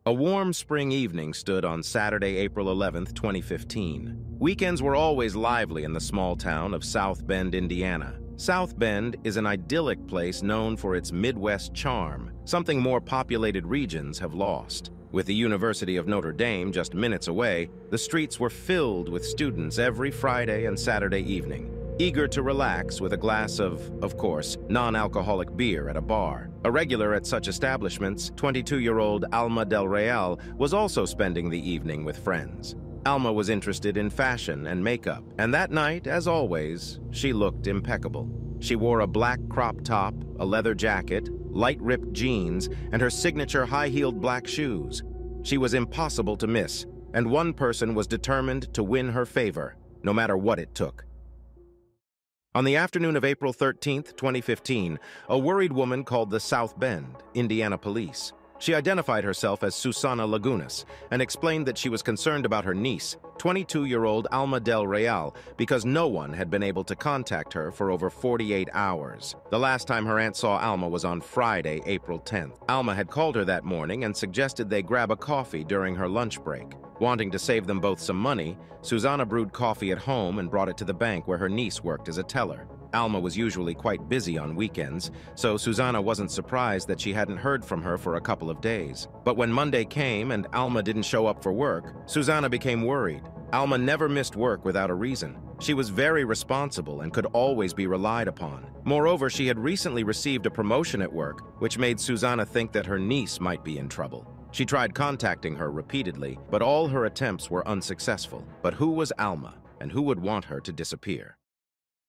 A warm spring evening stood on Saturday, April 11th, 2015. Weekends were always lively in the small town of South Bend, Indiana. South Bend is an idyllic place known for its Midwest charm, something more populated regions have lost. With the University of Notre Dame just minutes away, the streets were filled with students every Friday and Saturday evening, eager to relax with a glass of course, non-alcoholic beer at a bar. A regular at such establishments, 22-year-old Alma Del Real was also spending the evening with friends. Alma was interested in fashion and makeup, and that night, as always, she looked impeccable. She wore a black crop top, a leather jacket, light-ripped jeans, and her signature high-heeled black shoes. She was impossible to miss, and one person was determined to win her favor, no matter what it took. On the afternoon of April 13th, 2015, a worried woman called the South Bend, Indiana police. She identified herself as Susana Lagunas and explained that she was concerned about her niece, 22-year-old Alma Del Real, because no one had been able to contact her for over 48 hours. The last time her aunt saw Alma was on Friday, April 10th. Alma had called her that morning and suggested they grab a coffee during her lunch break. Wanting to save them both some money, Susana brewed coffee at home and brought it to the bank where her niece worked as a teller. Alma was usually quite busy on weekends, so Susana wasn't surprised that she hadn't heard from her for a couple of days. But when Monday came and Alma didn't show up for work, Susana became worried. Alma never missed work without a reason. She was very responsible and could always be relied upon. Moreover, she had recently received a promotion at work, which made Susana think that her niece might be in trouble. She tried contacting her repeatedly, but all her attempts were unsuccessful. But who was Alma, and who would want her to disappear?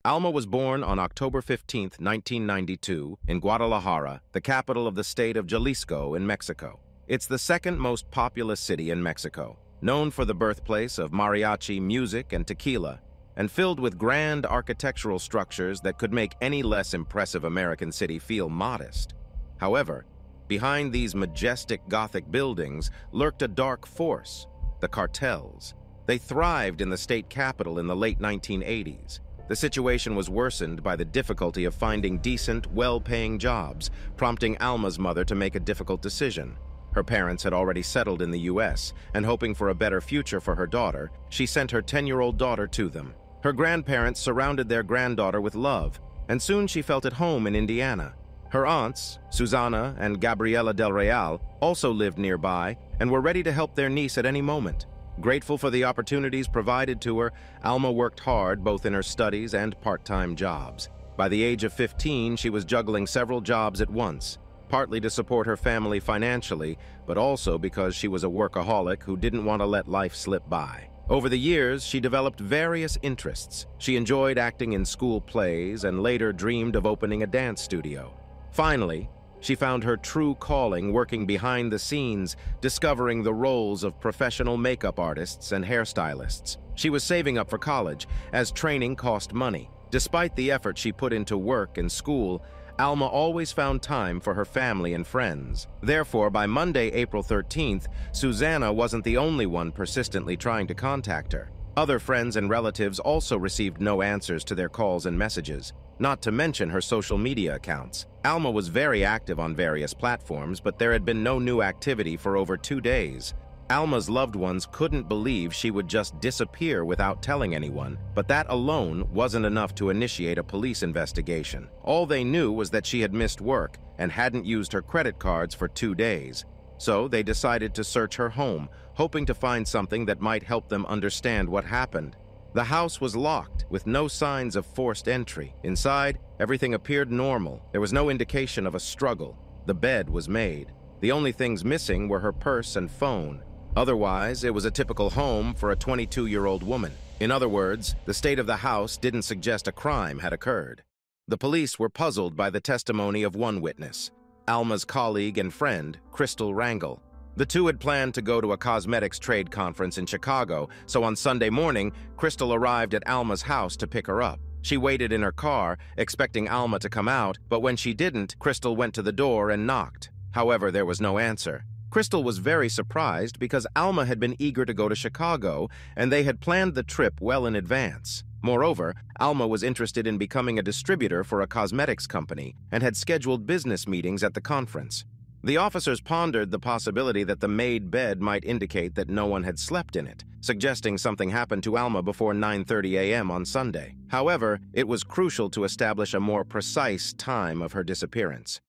Alma was born on October 15, 1992, in Guadalajara, the capital of the state of Jalisco in Mexico. It's the second most populous city in Mexico, known for the birthplace of mariachi music and tequila, and filled with grand architectural structures that could make any less impressive American city feel modest. However, behind these majestic Gothic buildings lurked a dark force, the cartels. They thrived in the state capital in the late 1980s. The situation was worsened by the difficulty of finding decent, well-paying jobs, prompting Alma's mother to make a difficult decision. Her parents had already settled in the U.S., and hoping for a better future for her daughter, she sent her 10-year-old daughter to them. Her grandparents surrounded their granddaughter with love, and soon she felt at home in Indiana. Her aunts, Susana and Gabriela Del Real, also lived nearby and were ready to help their niece at any moment. Grateful for the opportunities provided to her, Alma worked hard both in her studies and part-time jobs. By the age of 15, she was juggling several jobs at once, partly to support her family financially, but also because she was a workaholic who didn't want to let life slip by. Over the years, she developed various interests. She enjoyed acting in school plays and later dreamed of opening a dance studio. Finally, she found her true calling working behind the scenes, discovering the roles of professional makeup artists and hairstylists. She was saving up for college, as training cost money. Despite the effort she put into work and school, Alma always found time for her family and friends. Therefore, by Monday, April 13th, Susana wasn't the only one persistently trying to contact her. Other friends and relatives also received no answers to their calls and messages, not to mention her social media accounts. Alma was very active on various platforms, but there had been no new activity for over 2 days. Alma's loved ones couldn't believe she would just disappear without telling anyone, but that alone wasn't enough to initiate a police investigation. All they knew was that she had missed work and hadn't used her credit cards for 2 days. So they decided to search her home, hoping to find something that might help them understand what happened. The house was locked, with no signs of forced entry. Inside, everything appeared normal. There was no indication of a struggle. The bed was made. The only things missing were her purse and phone. Otherwise, it was a typical home for a 22-year-old woman. In other words, the state of the house didn't suggest a crime had occurred. The police were puzzled by the testimony of one witness, Alma's colleague and friend, Crystal Rangel. The two had planned to go to a cosmetics trade conference in Chicago, so on Sunday morning, Crystal arrived at Alma's house to pick her up. She waited in her car, expecting Alma to come out, but when she didn't, Crystal went to the door and knocked. However, there was no answer. Crystal was very surprised because Alma had been eager to go to Chicago, and they had planned the trip well in advance. Moreover, Alma was interested in becoming a distributor for a cosmetics company and had scheduled business meetings at the conference. The officers pondered the possibility that the made bed might indicate that no one had slept in it, suggesting something happened to Alma before 9:30 a.m. on Sunday. However, it was crucial to establish a more precise time of her disappearance.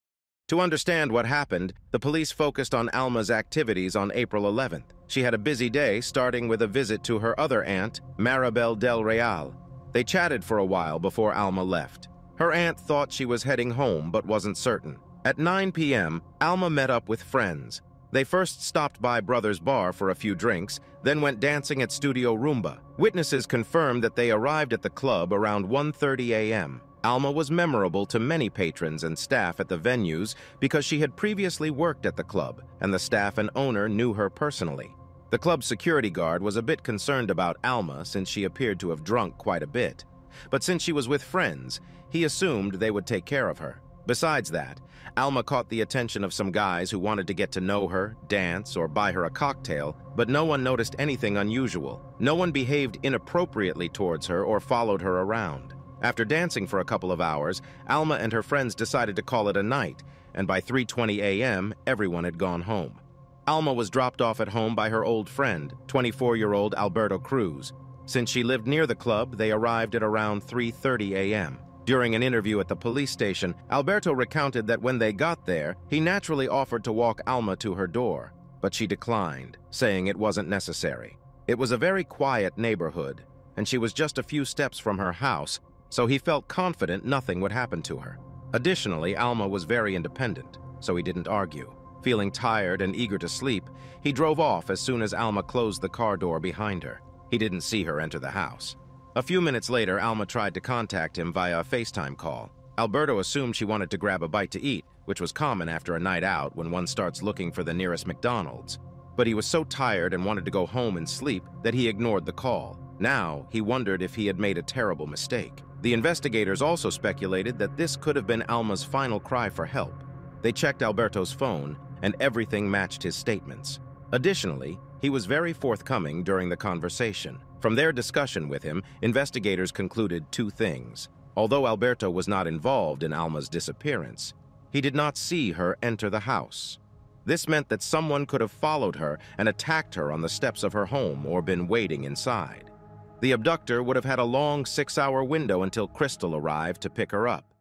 To understand what happened, the police focused on Alma's activities on April 11th. She had a busy day, starting with a visit to her other aunt, Alma Del Real. They chatted for a while before Alma left. Her aunt thought she was heading home but wasn't certain. At 9 p.m., Alma met up with friends. They first stopped by Brothers Bar for a few drinks, then went dancing at Studio Roomba. Witnesses confirmed that they arrived at the club around 1:30 a.m. Alma was memorable to many patrons and staff at the venues because she had previously worked at the club, and the staff and owner knew her personally. The club's security guard was a bit concerned about Alma since she appeared to have drunk quite a bit. But since she was with friends, he assumed they would take care of her. Besides that, Alma caught the attention of some guys who wanted to get to know her, dance, or buy her a cocktail, but no one noticed anything unusual. No one behaved inappropriately towards her or followed her around. After dancing for a couple of hours, Alma and her friends decided to call it a night, and by 3:20 a.m., everyone had gone home. Alma was dropped off at home by her old friend, 24-year-old Alberto Cruz. Since she lived near the club, they arrived at around 3:30 a.m. During an interview at the police station, Alberto recounted that when they got there, he naturally offered to walk Alma to her door, but she declined, saying it wasn't necessary. It was a very quiet neighborhood, and she was just a few steps from her house, so he felt confident nothing would happen to her. Additionally, Alma was very independent, so he didn't argue. Feeling tired and eager to sleep, he drove off as soon as Alma closed the car door behind her. He didn't see her enter the house. A few minutes later, Alma tried to contact him via a FaceTime call. Alberto assumed she wanted to grab a bite to eat, which was common after a night out when one starts looking for the nearest McDonald's. But he was so tired and wanted to go home and sleep that he ignored the call. Now, he wondered if he had made a terrible mistake. The investigators also speculated that this could have been Alma's final cry for help. They checked Alberto's phone, and everything matched his statements. Additionally, he was very forthcoming during the conversation. From their discussion with him, investigators concluded two things. Although Alberto was not involved in Alma's disappearance, he did not see her enter the house. This meant that someone could have followed her and attacked her on the steps of her home or been waiting inside. The abductor would have had a long 6-hour window until Crystal arrived to pick her up.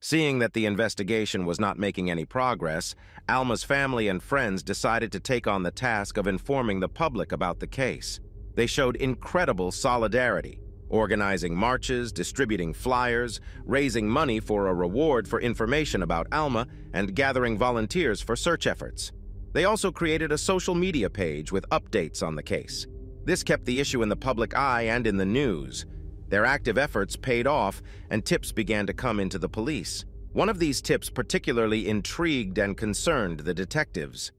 Seeing that the investigation was not making any progress, Alma's family and friends decided to take on the task of informing the public about the case. They showed incredible solidarity, organizing marches, distributing flyers, raising money for a reward for information about Alma, and gathering volunteers for search efforts. They also created a social media page with updates on the case. This kept the issue in the public eye and in the news. Their active efforts paid off, and tips began to come into the police. One of these tips particularly intrigued and concerned the detectives.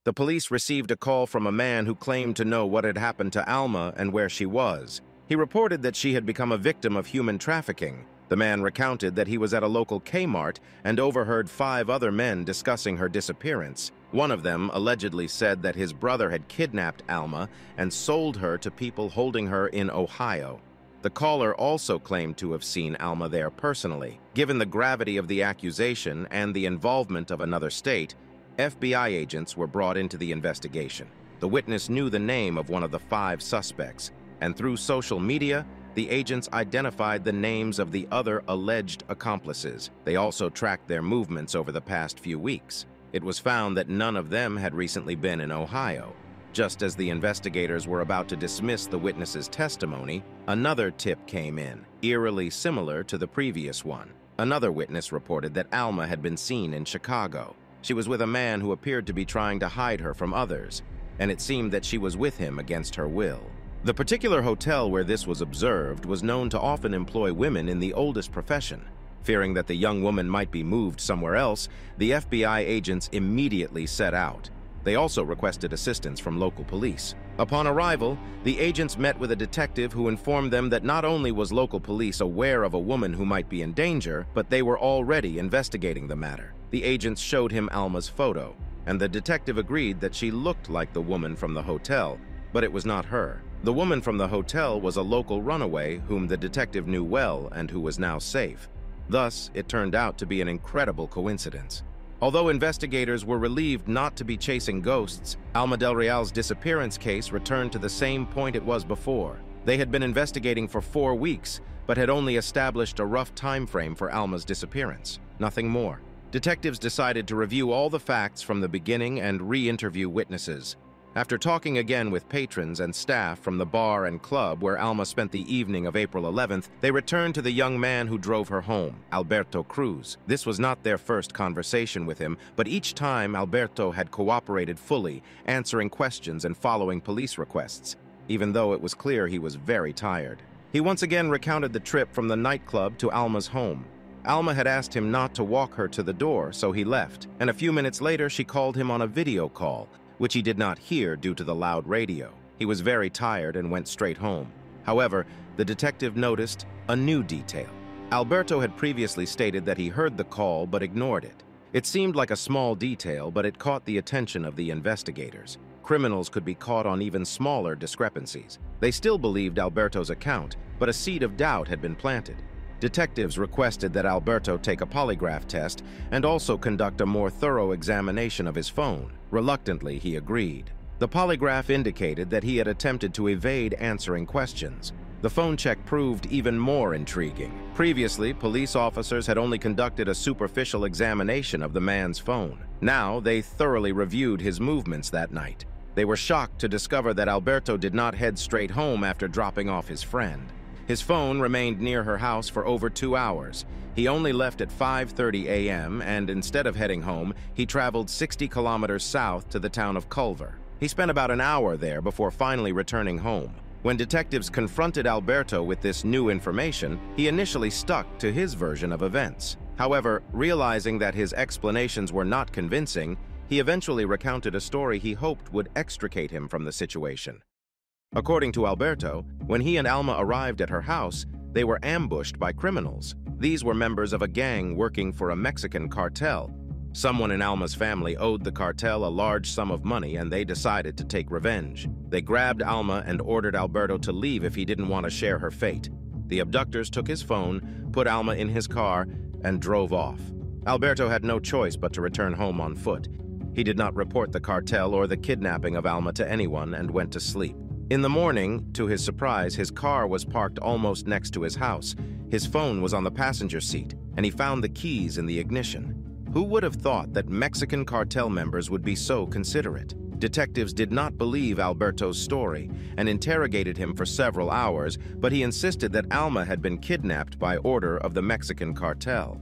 The police received a call from a man who claimed to know what had happened to Alma and where she was. He reported that she had become a victim of human trafficking. The man recounted that he was at a local Kmart and overheard 5 other men discussing her disappearance. One of them allegedly said that his brother had kidnapped Alma and sold her to people holding her in Ohio. The caller also claimed to have seen Alma there personally. Given the gravity of the accusation and the involvement of another state, FBI agents were brought into the investigation. The witness knew the name of one of the 5 suspects, and through social media, the agents identified the names of the other alleged accomplices. They also tracked their movements over the past few weeks. It was found that none of them had recently been in Ohio. Just as the investigators were about to dismiss the witness's testimony, another tip came in, eerily similar to the previous one. Another witness reported that Alma had been seen in Chicago. She was with a man who appeared to be trying to hide her from others, and it seemed that she was with him against her will. The particular hotel where this was observed was known to often employ women in the oldest profession. Fearing that the young woman might be moved somewhere else, the FBI agents immediately set out. They also requested assistance from local police. Upon arrival, the agents met with a detective who informed them that not only was local police aware of a woman who might be in danger, but they were already investigating the matter. The agents showed him Alma's photo, and the detective agreed that she looked like the woman from the hotel, but it was not her. The woman from the hotel was a local runaway whom the detective knew well and who was now safe. Thus, it turned out to be an incredible coincidence. Although investigators were relieved not to be chasing ghosts, Alma Del Real's disappearance case returned to the same point it was before. They had been investigating for 4 weeks, but had only established a rough time frame for Alma's disappearance. Nothing more. Detectives decided to review all the facts from the beginning and re-interview witnesses. After talking again with patrons and staff from the bar and club where Alma spent the evening of April 11th, they returned to the young man who drove her home, Alberto Cruz. This was not their first conversation with him, but each time Alberto had cooperated fully, answering questions and following police requests, even though it was clear he was very tired. He once again recounted the trip from the nightclub to Alma's home. Alma had asked him not to walk her to the door, so he left, and a few minutes later she called him on a video call, which he did not hear due to the loud radio. He was very tired and went straight home. However, the detective noticed a new detail. Alberto had previously stated that he heard the call but ignored it. It seemed like a small detail, but it caught the attention of the investigators. Criminals could be caught on even smaller discrepancies. They still believed Alberto's account, but a seed of doubt had been planted. Detectives requested that Alberto take a polygraph test and also conduct a more thorough examination of his phone. Reluctantly, he agreed. The polygraph indicated that he had attempted to evade answering questions. The phone check proved even more intriguing. Previously, police officers had only conducted a superficial examination of the man's phone. Now, they thoroughly reviewed his movements that night. They were shocked to discover that Alberto did not head straight home after dropping off his friend. His phone remained near her house for over 2 hours. He only left at 5:30 a.m., and instead of heading home, he traveled 60 kilometers south to the town of Culver. He spent about an hour there before finally returning home. When detectives confronted Alberto with this new information, he initially stuck to his version of events. However, realizing that his explanations were not convincing, he eventually recounted a story he hoped would extricate him from the situation. According to Alberto, when he and Alma arrived at her house, they were ambushed by criminals. These were members of a gang working for a Mexican cartel. Someone in Alma's family owed the cartel a large sum of money, and they decided to take revenge. They grabbed Alma and ordered Alberto to leave if he didn't want to share her fate. The abductors took his phone, put Alma in his car, and drove off. Alberto had no choice but to return home on foot. He did not report the cartel or the kidnapping of Alma to anyone and went to sleep. In the morning, to his surprise, his car was parked almost next to his house. His phone was on the passenger seat, and he found the keys in the ignition. Who would have thought that Mexican cartel members would be so considerate? Detectives did not believe Alberto's story and interrogated him for several hours, but he insisted that Alma had been kidnapped by order of the Mexican cartel.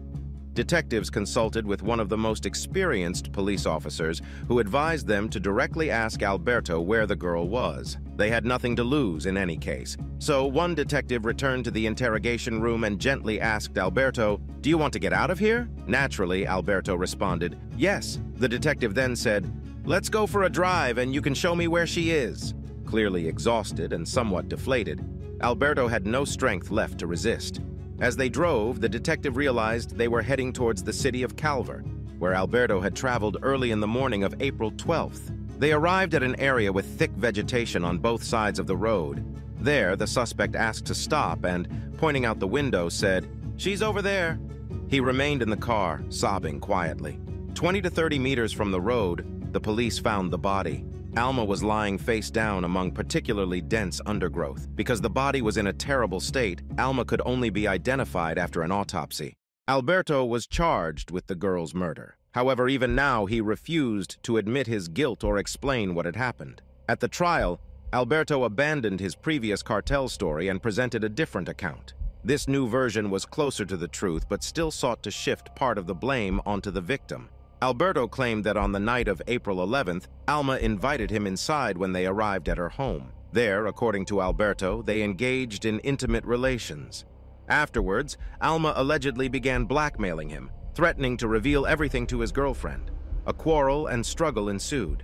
Detectives consulted with one of the most experienced police officers, who advised them to directly ask Alberto where the girl was. They had nothing to lose in any case. So one detective returned to the interrogation room and gently asked Alberto, "Do you want to get out of here?" Naturally, Alberto responded, "Yes." The detective then said, "Let's go for a drive and you can show me where she is." Clearly exhausted and somewhat deflated, Alberto had no strength left to resist. As they drove, the detective realized they were heading towards the city of Culver, where Alberto had traveled early in the morning of April 12th. They arrived at an area with thick vegetation on both sides of the road. There, the suspect asked to stop and, pointing out the window, said, "She's over there." He remained in the car, sobbing quietly. 20 to 30 meters from the road, the police found the body. Alma was lying face down among particularly dense undergrowth. Because the body was in a terrible state, Alma could only be identified after an autopsy. Alberto was charged with the girl's murder. However, even now he refused to admit his guilt or explain what had happened. At the trial, Alberto abandoned his previous cartel story and presented a different account. This new version was closer to the truth, but still sought to shift part of the blame onto the victim. Alberto claimed that on the night of April 11th, Alma invited him inside when they arrived at her home. There, according to Alberto, they engaged in intimate relations. Afterwards, Alma allegedly began blackmailing him, threatening to reveal everything to his girlfriend. A quarrel and struggle ensued.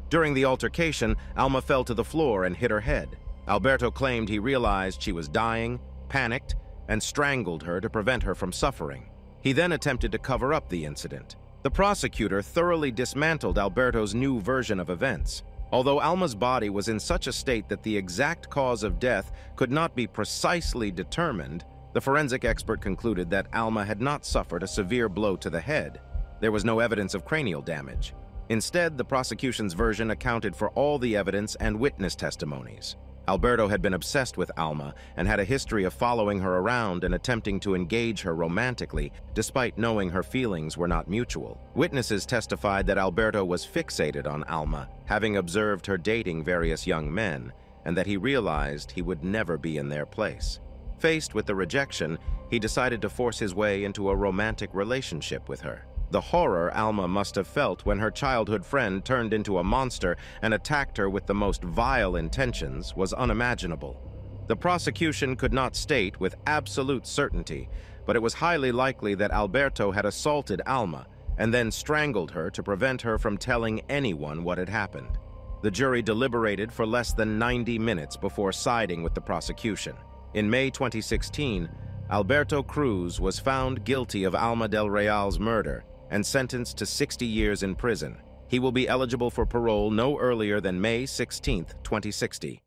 During the altercation, Alma fell to the floor and hit her head. Alberto claimed he realized she was dying, panicked, and strangled her to prevent her from suffering. He then attempted to cover up the incident. The prosecutor thoroughly dismantled Alberto's new version of events. Although Alma's body was in such a state that the exact cause of death could not be precisely determined, the forensic expert concluded that Alma had not suffered a severe blow to the head. There was no evidence of cranial damage. Instead, the prosecution's version accounted for all the evidence and witness testimonies. Alberto had been obsessed with Alma and had a history of following her around and attempting to engage her romantically, despite knowing her feelings were not mutual. Witnesses testified that Alberto was fixated on Alma, having observed her dating various young men, and that he realized he would never be in their place. Faced with the rejection, he decided to force his way into a romantic relationship with her. The horror Alma must have felt when her childhood friend turned into a monster and attacked her with the most vile intentions was unimaginable. The prosecution could not state with absolute certainty, but it was highly likely that Alberto had assaulted Alma and then strangled her to prevent her from telling anyone what had happened. The jury deliberated for less than 90 minutes before siding with the prosecution. In May 2016, Alberto Cruz was found guilty of Alma Del Real's murder and sentenced to 60 years in prison. He will be eligible for parole no earlier than May 16, 2060.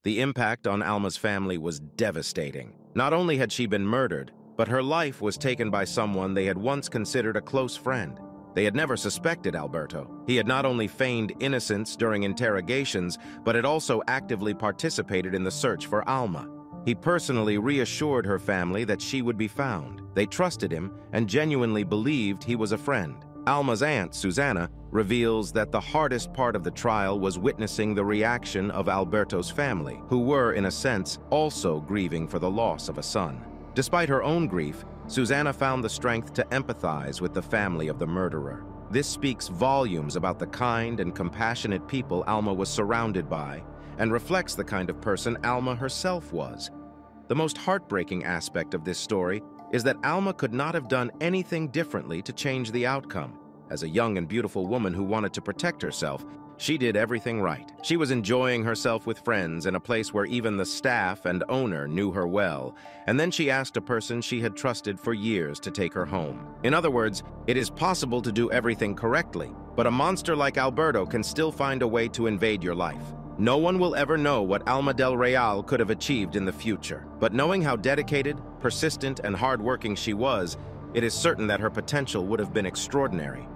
The impact on Alma's family was devastating. Not only had she been murdered, but her life was taken by someone they had once considered a close friend. They had never suspected Alberto. He had not only feigned innocence during interrogations, but had also actively participated in the search for Alma. He personally reassured her family that she would be found. They trusted him and genuinely believed he was a friend. Alma's aunt, Susana, reveals that the hardest part of the trial was witnessing the reaction of Alberto's family, who were, in a sense, also grieving for the loss of a son. Despite her own grief, Susana found the strength to empathize with the family of the murderer. This speaks volumes about the kind and compassionate people Alma was surrounded by, and reflects the kind of person Alma herself was. The most heartbreaking aspect of this story is that Alma could not have done anything differently to change the outcome. As a young and beautiful woman who wanted to protect herself, she did everything right. She was enjoying herself with friends in a place where even the staff and owner knew her well, and then she asked a person she had trusted for years to take her home. In other words, it is possible to do everything correctly, but a monster like Alberto can still find a way to invade your life. No one will ever know what Alma Del Real could have achieved in the future, but knowing how dedicated, persistent, and hardworking she was, it is certain that her potential would have been extraordinary.